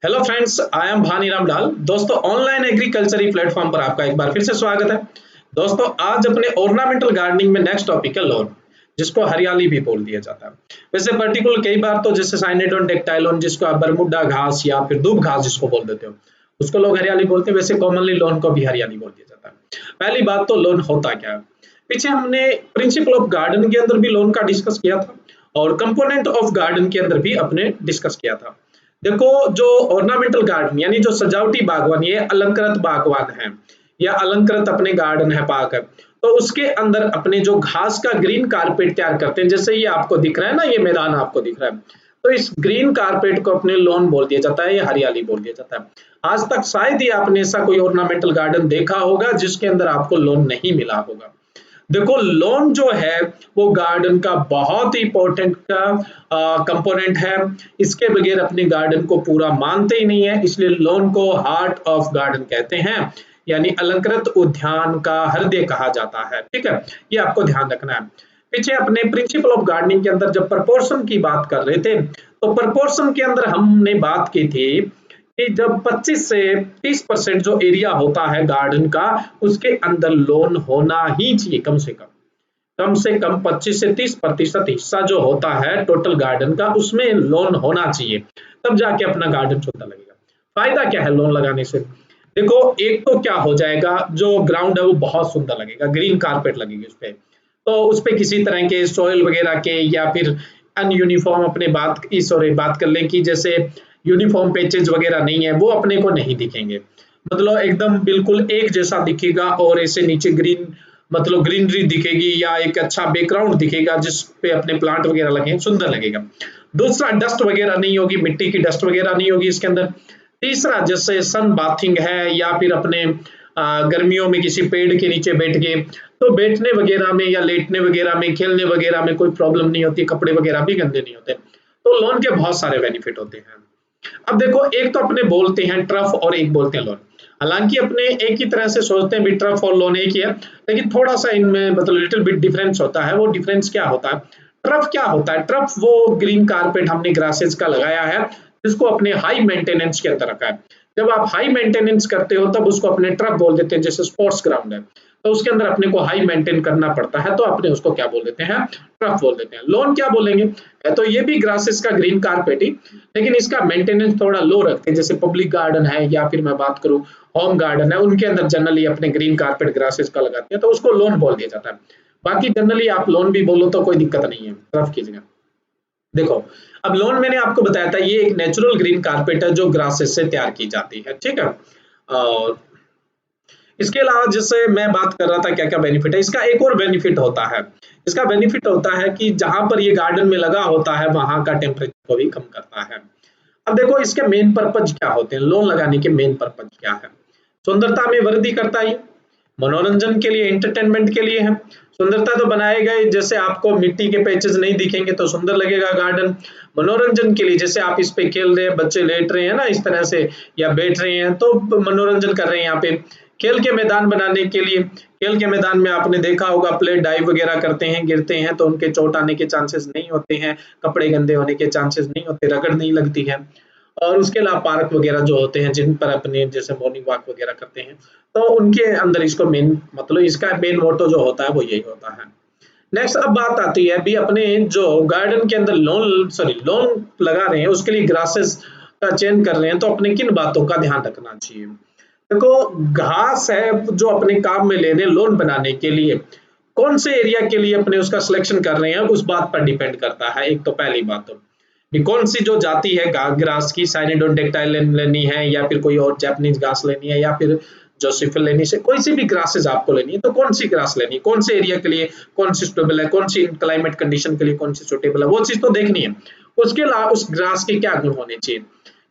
Hello friends, I am Bhaniram डाल। दोस्तों, online agriculture platform पर आपका एक बार फिर से स्वागत है। दोस्तों, आज अपने ऑर्नामेंटल गार्डनिंग में नेक्स्ट टॉपिक है लॉन, जिसको हरियाली भी बोल दिया जाता है। वैसे पर्टिकुलर कई बार तो जैसे साइनेडोन डेक्टाइलोन, जिसको आप बरमुडा घास या फिर दूब घास जिसको बोल देते हो, उसको लोग हरियाली बोलते हैं। वैसे कॉमनली लॉन को भी हरियाली बोल दिया जाता है। पहली बात तो लॉन होता क्या है। पीछे हमने प्रिंसिपल ऑफ गार्डन के अंदर भी लॉन का डिस्कस किया था और कंपोनेंट ऑफ गार्डन के अंदर भी अपने डिस्कस किया था। देखो, जो ऑर्नामेंटल गार्डन यानी जो सजावटी बागवान, ये अलंकृत बागवान है या अलंकृत अपने गार्डन है, पार्क है। तो उसके अंदर अपने जो घास का ग्रीन कारपेट तैयार करते हैं, जैसे ये आपको दिख रहा है ना, ये मैदान आपको दिख रहा है, तो इस ग्रीन कारपेट को अपने लॉन बोल दिया जाता है या हरियाली बोल दिया जाता है। आज तक शायद ही आपने ऐसा कोई ऑर्नामेंटल गार्डन देखा होगा जिसके अंदर आपको लॉन नहीं मिला होगा। देखो, लॉन जो है वो गार्डन का बहुत ही इंपॉर्टेंट का कंपोनेंट है। इसके बगैर अपने गार्डन को पूरा मानते ही नहीं है, इसलिए लॉन को हार्ट ऑफ गार्डन कहते हैं, यानी अलंकृत उद्यान का हृदय कहा जाता है। ठीक है, ये आपको ध्यान रखना है। पीछे अपने प्रिंसिपल ऑफ गार्डनिंग के अंदर जब प्रपोर्शन की बात कर रहे थे, तो प्रपोर्शन के अंदर हमने बात की थी कि जब 25 से 30% जो एरिया होता है गार्डन का, उसके अंदर लॉन होना ही चाहिए। कम से कम 25 से 30% हिस्सा जो होता है टोटल गार्डन का, उसमें लॉन होना चाहिए, तब जाके अपना गार्डन सुंदर लगेगा। फायदा क्या है लॉन लगाने से? देखो, एक तो क्या हो जाएगा, जो ग्राउंड है वो बहुत सुंदर लगेगा, ग्रीन कारपेट लगेगी उस पे। तो उस पे किसी तरह के सॉइल वगैरह के या फिर अनयूनिफॉर्म अपने बात कर लें कि जैसे यूनिफॉर्म पैचेज वगैरह नहीं है, वो अपने को नहीं दिखेंगे। मतलब एकदम बिल्कुल एक जैसा दिखेगा और ऐसे नीचे ग्रीन, मतलब ग्रीनरी दिखेगी या एक अच्छा बैकग्राउंड दिखेगा जिस पे अपने प्लांट वगैरह लगे, सुंदर लगेगा। दूसरा, डस्ट वगैरह नहीं होगी, मिट्टी की डस्ट वगैरह नहीं होगी इसके अंदर। तीसरा, जैसे सन बाथिंग है या फिर अपने गर्मियों में किसी पेड़ के नीचे बैठ गए, तो बैठने वगैरह में या लेटने वगैरह में, खेलने वगैरह में कोई प्रॉब्लम नहीं होती, कपड़े वगैरह भी गंदे नहीं होते। तो लॉन के बहुत सारे बेनिफिट होते हैं। अब देखो, एक तो अपने बोलते हैं ट्रफ और एक बोलते हैं लॉन। हालांकि अपने एक ही तरह से सोचते हैं भी ट्रफ और लॉन एक ही है, लेकिन थोड़ा सा इनमें मतलब लिटिल बिट डिफरेंस होता है। वो डिफरेंस क्या होता है? ट्रफ क्या होता है? ट्रफ वो ग्रीन कारपेट हमने ग्रासेस का लगाया है, जिसको अपने हाई मेंटेनेंस के अंदर रखा है। जब आप हाई मेंटेनेंस करते हो तब उसको अपने ट्रफ बोल देते हैं। जैसे स्पोर्ट्स ग्राउंड है, तो उसके अंदर अपने को हाई मेंटेन करना पड़ता है, तो अपने उसको क्या बोल देते हैं? ट्रफ बोल देते हैं। लॉन क्या बोलेंगे? है तो ये भी ग्रासेस का ग्रीन कारपेट ही, लेकिन इसका मेंटेनेंस थोड़ा लो रखते हैं। जैसे पब्लिक गार्डन है या फिर मैं बात करूं होम गार्डन है, उनके अंदर जनरली अपने ग्रीन कारपेट ग्रासेस का लगाते हैं, तो उसको लॉन बोल दिया जाता है। बाकी जनरली आप लॉन भी बोलो तो कोई दिक्कत नहीं है टर्फ की जगह। देखो, अब लॉन मैंने आपको बताया था, ये एक नेचुरल ग्रीन कारपेट है जो ग्रासेस से तैयार की जाती है। ठीक है, और इसके अलावा जैसे मैं बात कर रहा था क्या क्या बेनिफिट है, इसका एक और बेनिफिट होता है। इसका बेनिफिट होता है कि जहां पर ये गार्डन में लगा होता है वहां का टेम्परेचर को भी कम करता है। अब देखो, इसके मेन पर्पज क्या होते हैं, लॉन लगाने के मेन पर्पज क्या है? सुंदरता में वृद्धि करता है, मनोरंजन के लिए, एंटरटेनमेंट के लिए है। सुंदरता तो बनाए गए, जैसे आपको मिट्टी के पैचेस नहीं दिखेंगे तो सुंदर लगेगा गार्डन। मनोरंजन के लिए, जैसे आप इस पे खेल रहे हैं, बच्चे लेट रहे हैं ना इस तरह से या बैठ रहे हैं, तो मनोरंजन कर रहे हैं। यहाँ पे खेल के मैदान बनाने के लिए, खेल के मैदान में आपने देखा होगा प्ले डाइव वगैरह करते हैं, गिरते हैं तो उनके चोट आने के चांसेस नहीं होते हैं, कपड़े गंदे होने के चांसेस नहीं होते, रगड़ नहीं लगती है। और उसके अलावा पार्क वगैरह जो होते हैं जिन पर अपने जैसे मॉर्निंग वॉक वगैरह करते हैं, तो उनके अंदर इसको मेन मतलब इसका मेन मोटो जो होता है वो यही होता है। नेक्स्ट, अब बात आती है भी अपने जो गार्डन के अंदर लॉन लगा रहे हैं, उसके लिए ग्रासेस का चयन कर रहे हैं, तो अपने किन बातों का ध्यान रखना चाहिए? देखो, घास है जो अपने काम में ले रहे हैं लॉन बनाने के लिए, कौन से एरिया के लिए अपने उसका सिलेक्शन कर रहे हैं उस बात पर डिपेंड करता है। एक तो पहली बात तो भी कौन सी जो जाति है ग्रास की, साइनेडोन लेनी है या फिर कोई और जापानीज घास लेनी है या फिर जोसेफिल लेनी से, कोई सी भी ग्रासेस आपको लेनी है, तो कौन सी ग्रास लेनी है, कौन से एरिया के लिए कौन सी सुटेबल है, कौन सी क्लाइमेट कंडीशन के लिए कौन सी सुटेबल है, वो चीज तो देखनी है। उसके अलावा उस ग्रास के क्या गुण होने चाहिए?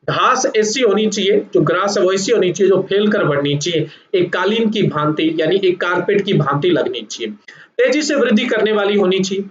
घास ऐसी होनी चाहिए, जो ग्रास है वो ऐसी होनी चाहिए जो फैल कर बढ़नी चाहिए, एक कालीन की भांति यानी एक कारपेट की भांति लगनी चाहिए, तेजी से वृद्धि करने वाली होनी चाहिए,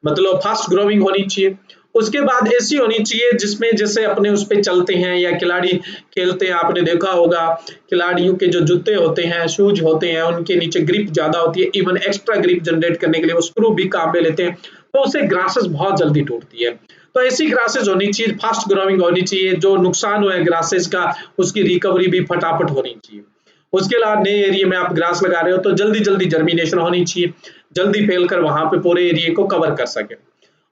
मतलब फास्ट ग्रोइंग होनी चाहिए। उसके बाद ऐसी होनी चाहिए जिसमें जैसे अपने उस पे चलते हैं या खिलाड़ी खेलते हैं, आपने देखा होगा खिलाड़ियों के जो जूते होते हैं, शूज होते हैं, उनके नीचे ग्रिप ज्यादा होती है, इवन एक्स्ट्रा ग्रिप जनरेट करने के लिए वो स्क्रू भी काम में लेते हैं, तो उससे ग्रासेस बहुत जल्दी टूटती है। तो ऐसी ग्रासेस होनी चाहिए, फास्ट ग्रोइंग होनी चाहिए, जो नुकसान हुआ है ग्रासेस का उसकी रिकवरी भी फटाफट होनी चाहिए। उसके अलावा नए एरिया में आप ग्रास लगा रहे हो तो जल्दी जल्दी जर्मिनेशन होनी चाहिए, जल्दी फैलकर वहां पे पूरे एरिया को कवर कर सके।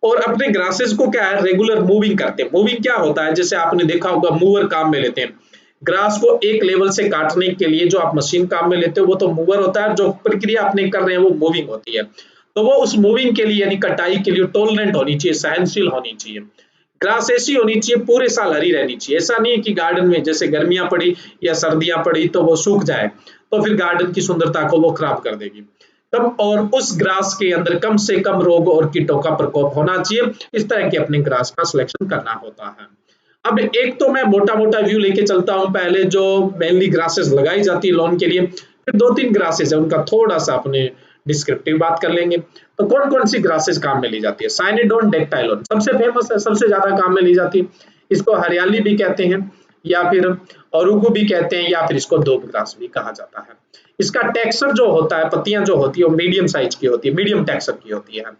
और अपने ग्रासेस को क्या है, रेगुलर मूविंग करते हैं। मूविंग क्या होता है, जैसे आपने देखा होगा मूवर काम में लेते हैं ग्रास को एक लेवल से काटने के लिए, जो आप मशीन काम में लेते हो वो तो मूवर होता है, जो प्रक्रिया आपने कर रहे हैं वो मूविंग होती है। तो वो उस मूविंग के लिए यानी कटाई के लिए टॉलरेंट होनी चाहिए, सहनशील होनी चाहिए। ग्रास ऐसी होनी चाहिए पूरे साल हरी रहनी चाहिए। ऐसा नहीं है कि गार्डन में जैसे गर्मियां पड़ी या सर्दियां पड़ी तो वो सूख जाए, तो फिर गार्डन की सुंदरता को वो खराब कर देगी। कम और उस ग्रास के अंदर कम से कम रोग और कीटों का प्रकोप होना चाहिए। इस तरह के अपने ग्रास का सिलेक्शन करना होता है। अब एक तो मैं मोटा मोटा व्यू लेके चलता हूँ, पहले जो मेनली ग्रासेस लगाई जाती है लॉन के लिए, फिर दो तीन ग्रासेस है उनका थोड़ा सा अपने डिस्क्रिप्टिव बात कर लेंगे। तो कौन कौन सी ग्रासेस काम में ली जाती है, साइनिडोन डेक्टाइलोन सबसे फेमस है, सबसे ज्यादा काम में ली जाती है। इसको हरियाली भी कहते हैं या फिर औरुगु भी कहते हैं या फिर इसको दूब ग्रास भी कहा जाता है। इसका टेक्सचर जो होता है, पत्तियां जो होती है वो मीडियम साइज की होती है, मीडियम टेक्सचर की होती है।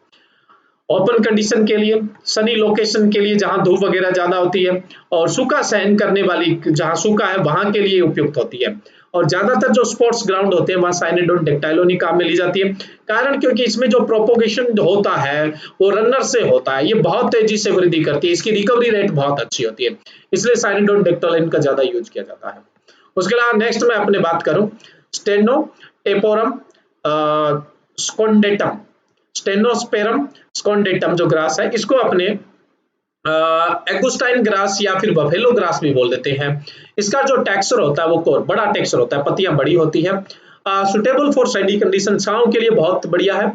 ओपन कंडीशन के लिए, सनी लोकेशन के लिए जहां धूप वगैरह ज्यादा होती है, और सूखा सहन करने वाली जहां सूखा है वहां के लिए उपयुक्त होती है। और ज्यादातर जो स्पोर्ट्स ग्राउंड होते हैं वहां साइनिडोन डेक्टाइलोन ही काम में ली जाती है। कारण क्योंकि इसमें जो प्रोपोगेशन होता है वो रनर से होता है, ये बहुत तेजी से वृद्धि करती है, इसकी रिकवरी रेट बहुत अच्छी होती है, इसलिए साइनिडोन डेक्टाइलोन का ज्यादा यूज किया जाता है। उसके अलावा नेक्स्ट मैं अपने बात करूं, स्टेनो टेपोरम स्कोंडेटम, स्टेनोस्पेरम स्कोंडेटम जो ग्रास है, इसको अपने एगुस्टाइन ग्रास या फिर बफेलो ग्रास भी बोल देते हैं। इसका जो टेक्सचर होता है वो बड़ा टेक्सचर होता है, पत्तियां बड़ी होती है, सुटेबल फॉर सैंडी कंडीशन, छांव के लिए बहुत बढ़िया है।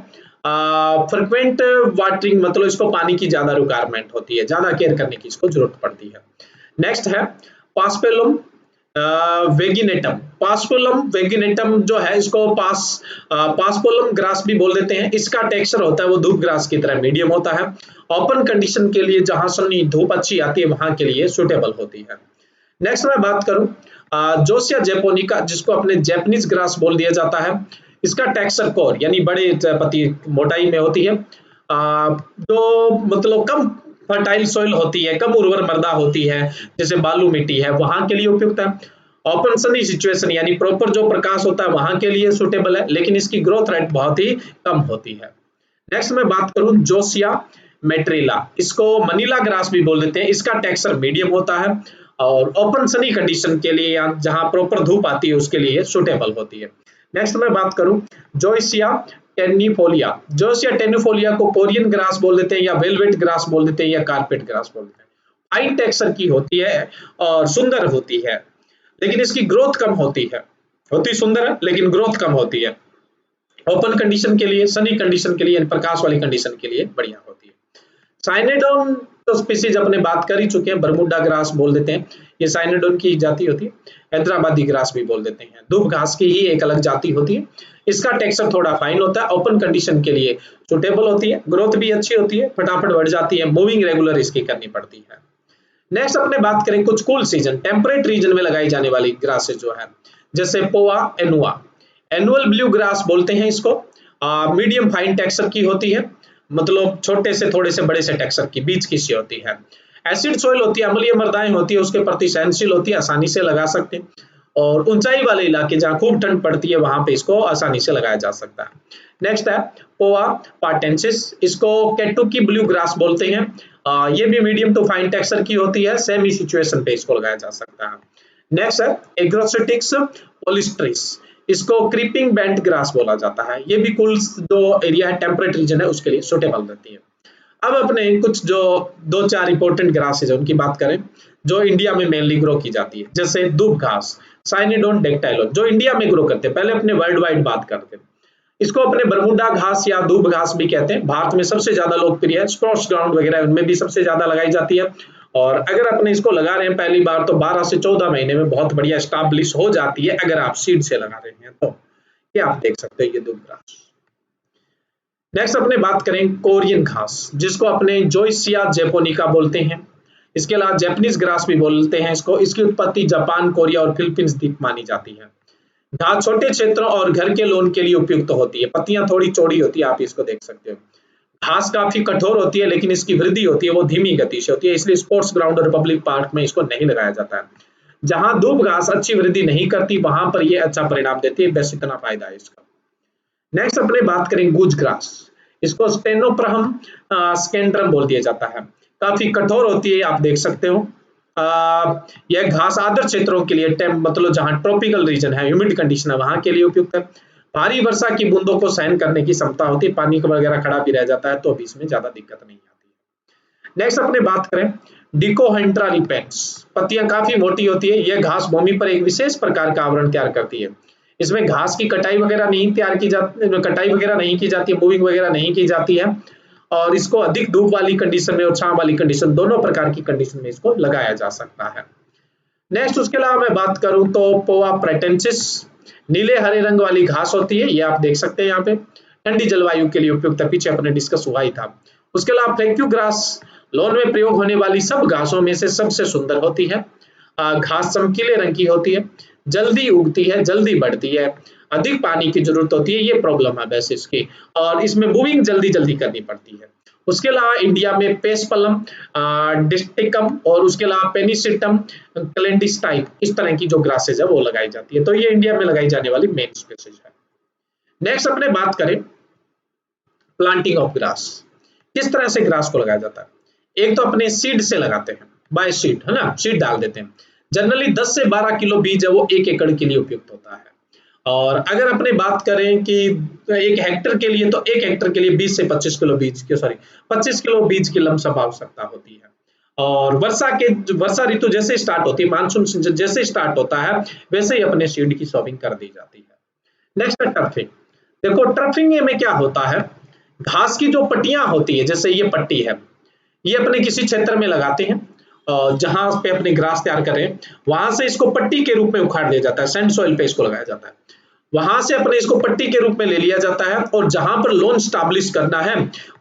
फ्रिक्वेंट वाटरिंग, मतलब इसको पानी की ज्यादा रिक्वायरमेंट होती है, ज्यादा केयर करने की इसको जरूरत पड़ती है। नेक्स्ट है पास्पेलम वेगिनेटम, पास्पोलम वेगिनेटम जो है इसको पास्पोलम ग्रास भी बोल देते हैं। इसका टेक्सचर होता है वो धूप ग्रास की तरह मीडियम होता है, ओपन कंडीशन के लिए जहां सनी धूप अच्छी आती है वहां के लिए सुटेबल होती है। नेक्स्ट मैं बात करूं जोसिया जैपोनिका, जिसको अपने जैपनीज ग्रास बोल दिया जाता है। इसका टेक्सचर कोर यानी बड़े पत्ती मोटाई में होती है, जो मतलब कम फर्टाइल सॉइल होती है, कम उर्वर मृदा होती है, जैसे बालू मिट्टी है वहां के लिए उपयुक्त है। ओपन सनी सिचुएशन यानी प्रॉपर जो प्रकाश होता है वहां के लिए सुटेबल है, लेकिन इसकी ग्रोथ रेट बहुत ही कम होती है। नेक्स्ट मैं बात करूं जोसिया मेट्रिला, इसको मनीला ग्रास भी बोल देते हैं। इसका टेक्सचर मीडियम होता है और ओपन सनी कंडीशन के लिए या जहां प्रॉपर धूप आती है उसके लिए सुटेबल होती है। नेक्स्ट मैं बात करूं जोसिया टेनिफोलिया, जोसिया टेनिफोलिया को कोरियन ग्रास बोल देते हैं या वेलवेट ग्रास बोल देते हैं या कारपेट ग्रास बोल देते हैं। फाइन टेक्सचर की होती है और सुंदर होती है, लेकिन इसकी ग्रोथ कम होती है, होती सुंदर है लेकिन ग्रोथ कम होती है। ओपन कंडीशन के लिए, सनी कंडीशन के लिए, प्रकाश वाली कंडीशन के लिए बढ़िया होती है। साइनेडोन तो स्पीसीज अपने बात कर ही चुके हैं, बरमूडा ग्रास बोल देते हैं, ये साइनेडोन की जाति होती है। हैदराबादी ग्रास भी बोल देते हैं, दूब घास की ही एक अलग जाति होती है। इसका टेक्सचर थोड़ा फाइन होता है, ओपन कंडीशन के लिए सुटेबल होती है, ग्रोथ भी अच्छी होती है, फटाफट बढ़ जाती है, मूविंग रेगुलर इसकी करनी पड़ती है। नेक्स्ट अपने बात करें कुछ कूल सीजन टेम्परेट रीजन में लगाई जाने वाली ग्रासेस जो है, जैसे पोआ एनुआ, एनुअल ब्लू ग्रास बोलते हैं इसको। मीडियम फाइन टेक्सचर की होती है, मतलब छोटे से थोड़े से बड़े से टेक्सचर की बीच की सी होती है। एसिड सॉइल होती है, अम्लीय मृदाएं होती है, उसके प्रति सहनशील होती है, आसानी से लगा सकते हैं। और ऊंचाई वाले इलाके जहां खूब ठंड पड़ती है वहां पे इसको आसानी से लगाया जा सकता है। नेक्स्ट है पोआ पार्टेंसिस, इसको केटुकी ब्लू ग्रास बोलते हैं। ये भी मीडियम टू फाइन टेक्सचर की होती है, सेमी सिचुएशन पे इसको लगाया जा सकता है। नेक्स्ट है एग्रोसिटिक्स पोलिस्ट्रिस, इसको क्रीपिंग बेंट ग्रास बोला जाता है। ये भी कुल जो एरिया है टेम्परेट रीजन है उसके लिए सुटेबल रहती है। अब अपने कुछ जो दो चार इंपॉर्टेंट ग्रासेज है उनकी बात करें जो इंडिया में मेनली ग्रो की जाती है, जैसे दूब घास साइनिडोन डेक्टाइलोन, जो इंडिया में ग्रो करते हैं। पहले अपने वर्ल्ड वाइड बात करते हैं, इसको अपने बरमूडा घास या दूब घास भी कहते हैं। भारत में सबसे ज्यादा लोकप्रिय है, स्पोर्ट्स ग्राउंड वगैरह उनमें भी सबसे ज्यादा लगाई जाती है। और अगर अपने इसको लगा रहे हैं पहली बार तो 12 से 14 महीने में बहुत बढ़िया स्टाब्लिश हो जाती है, अगर आप सीड से लगा रहे हैं तो। ये आप देख सकते हैं ये दूब घास। नेक्स्ट अपने बात करें कोरियन घास, जिसको अपने जोइसिया जैपोनिका बोलते हैं। इसके अलावा जैपनीज ग्रास भी बोलते हैं इसको। इसकी उत्पत्ति जापान, कोरिया और फिलीपींस द्वीप मानी जाती है। घास छोटे क्षेत्रों और घर के लोन के लिए उपयुक्त होती है, पत्तियां थोड़ी चौड़ी होती है, आप इसको देख सकते हो। घास काफी कठोर होती है लेकिन इसकी वृद्धि होती है वो धीमी गति से होती है, इसलिए स्पोर्ट्स ग्राउंड और पब्लिक पार्क में इसको नहीं लगाया जाता है। जहां दूब घास अच्छी वृद्धि नहीं करती वहां पर ये अच्छा परिणाम देती है, बस इतना फायदा है इसका। नेक्स्ट अपने बात करें गूज ग्रास। इसको स्टेनोप्रहम स्केंड्रम बोल दिया जाता है। काफी कठोर होती है, आप देख सकते हो। यह घास आर्द्र क्षेत्रों के लिए मतलब जहां ट्रॉपिकल रीजन है, ह्यूमिड कंडीशन है, वहां के लिए उपयुक्त है। भारी वर्षा की बूंदों को सहन करने की क्षमता होती है, पानी वगैरह खड़ा भी रह जाता है तो अभी इसमें ज्यादा दिक्कत नहीं आती है। नेक्स्ट अपने बात करें डिकोहेंट्रा रिपेंस। पत्तियां काफी मोटी होती है, यह घास भूमि पर एक विशेष प्रकार का आवरण तैयार करती है। इसमें घास की कटाई वगैरह नहीं तैयार की जाती, कटाई वगैरह नहीं की जाती है, मूविंग वगैरह नहीं की जाती है, और इसको अधिक धूप वाली कंडीशन में और छांव वाली कंडीशन, दोनों प्रकार की कंडीशन में इसको लगाया जा सकता है। नेक्स्ट उसके अलावा मैं बात करूं तो पोआ प्रेटेंसिस, नीले हरे रंग वाली घास होती है, ये आप देख सकते हैं यहाँ पे, ठंडी जलवायु के लिए उपयुक्त है, पीछे अपने डिस्कस हुआ ही था। उसके अलावा फ्लेक्यू ग्रास लॉन में प्रयोग होने वाली सब घासों में से सबसे सुंदर होती है। घास चमकीले रंग की होती है, जल्दी उगती है, जल्दी बढ़ती है, अधिक पानी की जरूरत होती है, ये प्रॉब्लम है वैसे इसकी, और इसमें मूविंग जल्दी जल्दी करनी पड़ती है। उसके अलावा इंडिया में पेस्पलम डिस्टिकम और उसके अलावा पेनिसिटम कैलेंडिस्टाइप, इस तरह की जो ग्रासेज है वो लगाई जाती है, तो ये इंडिया में लगाई जाने वाली मेन स्पीसीज है। नेक्स्ट अपने बात करें प्लांटिंग ऑफ ग्रास, किस तरह से ग्रास को लगाया जाता है। एक तो अपने सीड से लगाते हैं, बाय सीड, है ना, सीड डाल देते हैं। जनरली 10 से 12 किलो बीज है वो 1 एकड़ के लिए उपयुक्त होता है। और अगर अपने बात करें कि 1 हेक्टर के लिए, तो 1 हेक्टर के लिए 20 से 25 किलो बीज के, सॉरी 25 किलो बीज की लमसम आवश्यकता होती है। और वर्षा ऋतु जैसे स्टार्ट होती है, मानसून जैसे स्टार्ट होता है, वैसे ही अपने सीड की सॉविंग कर दी जाती है। नेक्स्ट है टर्फिंग। देखो टर्फिंग में क्या होता है, घास की जो पट्टियां होती है, जैसे ये पट्टी है, ये अपने किसी क्षेत्र में लगाते हैं, जहां पे अपने ग्रास तैयार करें, वहां से इसको पट्टी के रूप में उखाड़ दिया जाता है, सैंड सॉइल पे इसको लगाया जाता है, वहां से अपने इसको पट्टी के रूप में ले लिया जाता है, और जहां पर लोन स्टैब्लिश करना है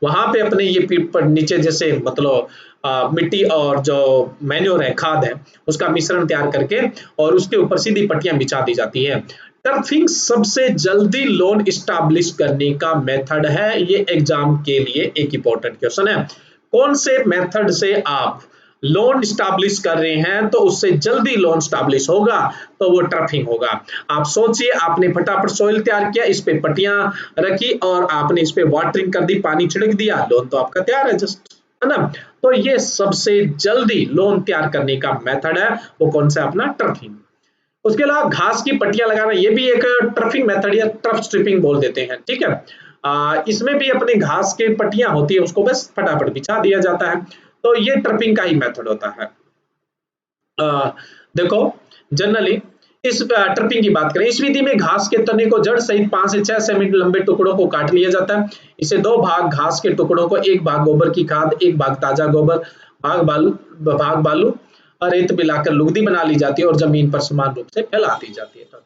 वहां पे अपने ये पीठ पर नीचे जैसे मतलब मिट्टी और जो मैन्योर है, खाद है, उसका मिश्रण तैयार करके और उसके ऊपर सीधी पट्टियां बिछा दी जाती है। टर्फिंग सबसे जल्दी लोन स्टैब्लिश करने का मेथड है, ये एग्जाम के लिए एक इंपॉर्टेंट क्वेश्चन है। कौन से मेथड से आप लोन स्टैब्लिश कर रहे हैं तो उससे जल्दी लोन स्टैब्लिश होगा, तो वो टर्फिंग होगा। आप सोचिए, आपने फटाफट सोइल तैयार किया, इस पे पट्टियां रखी और आपने इस पे वाटरिंग कर दी, पानी छिड़क दिया, लोन तो आपका तैयार है जस्ट, है ना। तो ये सबसे जल्दी लोन तैयार करने का मेथड है, वो कौन सा, अपना टर्फिंग। उसके अलावा घास की पट्टियां लगाना, ये भी एक टर्फिंग मेथड या टर्फ स्ट्रिपिंग बोल देते हैं, ठीक है। इसमें भी अपने घास की पट्टियां होती है, उसको बस फटाफट बिछा दिया जाता है, तो ये ट्रपिंग का ही मेथड होता है। देखो जनरली इस ट्रपिंग की बात करें, इस विधि में घास के तने को जड़ सहित 5 से 6 सेंटीमीटर लंबे टुकड़ों को काट लिया जाता है। इसे 2 भाग घास के टुकड़ों को, एक भाग गोबर की खाद, एक भाग ताजा गोबर, भाग बालू और रेत मिलाकर लुगदी बना ली जाती है और जमीन पर समान रूप से फैला दी जाती है।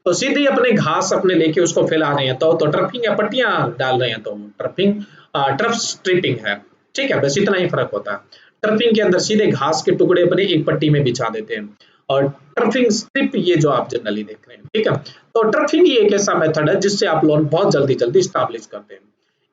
तो सीधे अपने घास अपने लेके उसको फैला रहे हैं तो ट्रपिंग या पट्टियां डाल रहे हैं तो ट्रपिंग, ट्रफ स्ट्रिपिंग है, ठीक है, बस इतना ही फर्क होता है। ट्रपिंग के अंदर सीधे घास के टुकड़े अपने एक पट्टी में बिछा देते हैं, और ट्रफिंग स्ट्रिप ये जो आप जनरली देख रहे हैं, ठीक है। तो ट्रफिंग ये एक ऐसा मेथड है जिससे आप लोन बहुत जल्दी जल्दी स्टैब्लिश करते हैं।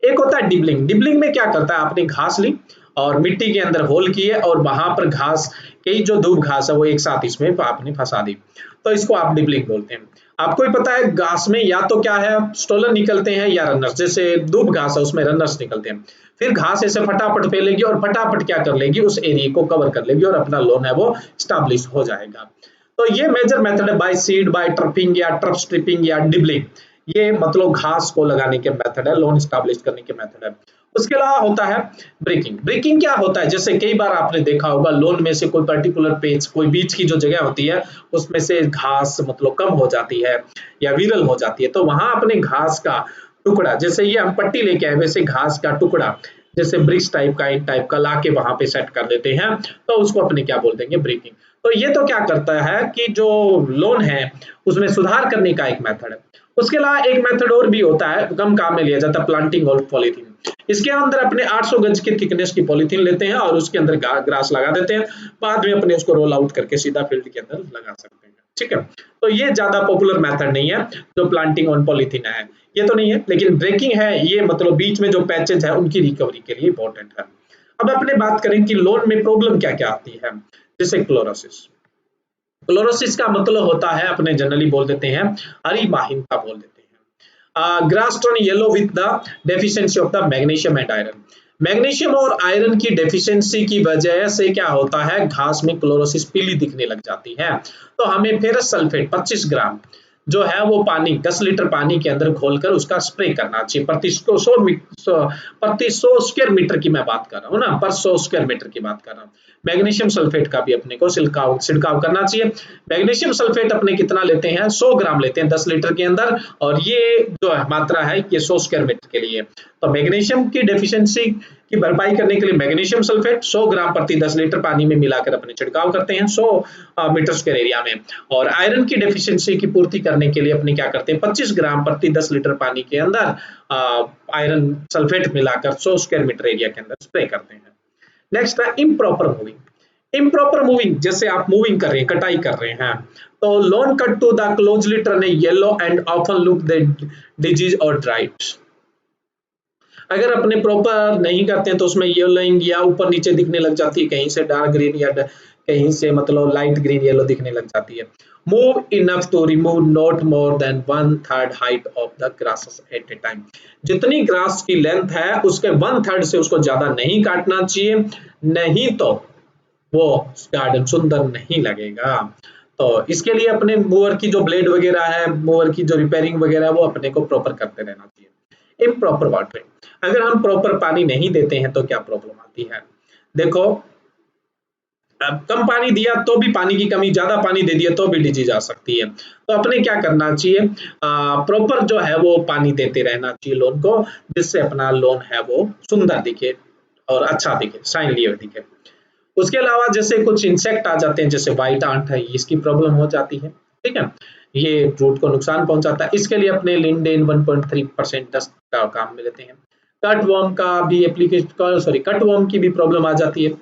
एक होता है डिबलिंग। डिबलिंग में क्या करता है, आपने घास ली और मिट्टी के अंदर होल किए और वहां पर घास, कई जो धूप घास है वो एक साथ इसमें आपने फंसा दी, तो इसको आप डिबलिंग बोलते हैं। आपको ही पता है घास में या तो क्या है, स्टोलन निकलते हैं या रनर्स, जैसे धूप घास है उसमें रनर्स निकलते हैं, फिर घास ऐसे फटाफट फैलेगी और फटाफट क्या कर लेगी, उस एरिया को कवर कर लेगी और अपना लोन है वो स्टैब्लिश हो जाएगा। तो ये मेजर मेथड है, बाय सीड, बाय ट्रपिंग या ट्रप स्ट्रिपिंग या डिबलिंग, ये मतलब घास को लगाने के मेथड है, लोन स्टैब्लिश करने के मेथड है। उसके अलावा होता है ब्रेकिंग। ब्रेकिंग क्या होता है, जैसे कई बार आपने देखा होगा लोन में से कोई पर्टिकुलर पेज, कोई बीच की जो जगह होती है उसमें से घास मतलब कम हो जाती है या विरल हो जाती है, तो वहां अपने घास का टुकड़ा, जैसे ये हम पट्टी लेके आए वैसे घास का टुकड़ा जैसे ब्रिक्स टाइप का, इन टाइप का लाके वहां पे सेट कर देते हैं, तो उसको अपने क्या बोल देंगे, ब्रेकिंग। तो ये तो क्या करता है कि जो लोन है उसमें सुधार करने का एक मेथड है। उसके अलावा एक मेथड और भी होता है, कम काम में लिया जाता है, प्लांटिंग और पॉलीथीन। इसके अंदर अपने 800 गज की थिकनेस की पॉलीथीन लेते हैं और उसके अंदर ग्रास लगा देते हैं, बाद में अपने उसको रोल आउट करके सीधा फील्ड के अंदर लगा सकते हैं, ठीक है। तो ये ज्यादा पॉपुलर मेथड नहीं है जो प्लांटिंग ऑन पॉलीथीन है, ये तो नहीं है, लेकिन ब्रेकिंग है ये, मतलब बीच में जो पैचेज है उनकी रिकवरी के लिए इंपॉर्टेंट है। अब अपने बात करें कि लोन में प्रॉब्लम क्या क्या आती है, जैसे क्लोरोसिस। क्लोरोसिस का मतलब होता है, अपने जनरली बोल देते हैं हरी माहिमता बोल देते हैं। Grass turn yellow with the deficiency of the magnesium and iron. Magnesium और आयरन की डेफिशिएंसी की वजह से क्या होता है, घास में क्लोरोसिस पीली दिखने लग जाती है। तो हमें फेरस सल्फेट 25 ग्राम जो है वो पानी 10 लीटर पानी के अंदर घोलकर उसका स्प्रे करना चाहिए प्रति 100 स्क्वायर मीटर की मैं बात कर रहा हूँ ना, पर 100 स्क्वायर मीटर की बात कर रहा हूँ। मैग्नीशियम सल्फेट का भी अपने को छिड़काव करना चाहिए। मैग्नीशियम सल्फेट अपने कितना लेते हैं, 100 ग्राम लेते हैं 10 लीटर के अंदर, और ये जो मात्रा है ये 100 स्क्वायर मीटर के लिए। तो मैग्नीशियम की डेफिशिएंसी की भरपाई करने के लिए मैग्नीशियम सल्फेट 100 ग्राम प्रति 10 लीटर पानी में मिलाकर अपने छिड़काव करते हैं 100 मीटर स्क्वायर एरिया में। और आयरन की डेफिशिएंसी की पूर्ति करने के लिए अपने क्या करते हैं, 25 ग्राम प्रति 10 लीटर पानी के अंदर आयरन सल्फेट मिलाकर 100 स्क्वायर मीटर एरिया के अंदर स्प्रे करते हैं। नेक्स्ट है इम्प्रॉपर मूविंग। इम्प्रॉपर मूविंग, जैसे आप मूविंग कर रहे हैं, कटाई कर रहे हैं, तो lawn cut to the closely turn yellow and often look the disease और ड्राइट। अगर अपने प्रॉपर नहीं करते हैं तो उसमें येलोइंग या ऊपर नीचे दिखने लग जाती है, कहीं से डार्क ग्रीन या कहीं से मतलब लाइट ग्रीन येलो दिखने लग जाती है। Move enough to remove not more than 1/3 height of the grasses at a time. जितनी ग्रास की लेंथ है उसके 1/3 से उसको ज्यादा नहीं काटना चाहिए, नहीं तो वो गार्डन सुंदर नहीं लगेगा। तो इसके लिए अपने मूवर की जो ब्लेड वगैरह है, मूवर की जो रिपेयरिंग वगैरह है, वो अपने को प्रॉपर करते रहना चाहिए। इम्प्रॉपर वाटरिंग, अगर हम प्रॉपर पानी नहीं देते हैं तो क्या प्रॉब्लम आती है, देखो कम पानी दिया तो भी पानी की कमी, ज्यादा पानी दे दिया तो भी डिजीज आ सकती है। तो अपने क्या करना चाहिए, प्रॉपर जो है वो पानी देते रहना चाहिए लोन को, जिससे अपना लोन है वो सुंदर दिखे और अच्छा दिखे, शाइन लियर दिखे। उसके अलावा जैसे कुछ इंसेक्ट आ जाते हैं, जैसे व्हाइट आंट है, इसकी प्रॉब्लम हो जाती है, ठीक है, ये रूट को नुकसान पहुंचाता है। इसके लिए अपने लिंडेन 1.3% डस्ट का काम में लेते हैं। कट वर्म का भी एप्लीकेशन, सॉरी कट वर्म की भी प्रॉब्लम आ जाती है।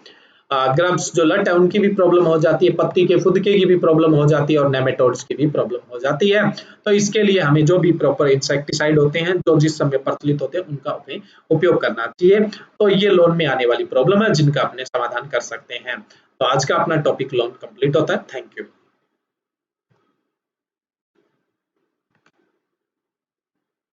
ग्रब्स जो लट है उनकी भी प्रॉब्लम हो जाती है, पत्ती के फुदके की भी प्रॉब्लम हो जाती है, और नेमेटोड्स की भी प्रॉब्लम हो जाती है। तो इसके लिए हमें जो भी प्रॉपर इंसेक्टिसाइड होते हैं जो जिस समय प्रचलित होते हैं उनका हमें उपयोग करना चाहिए। तो ये लोन में आने वाली प्रॉब्लम है जिनका अपने समाधान कर सकते हैं। तो आज का अपना टॉपिक लोन कंप्लीट होता है। Thank you.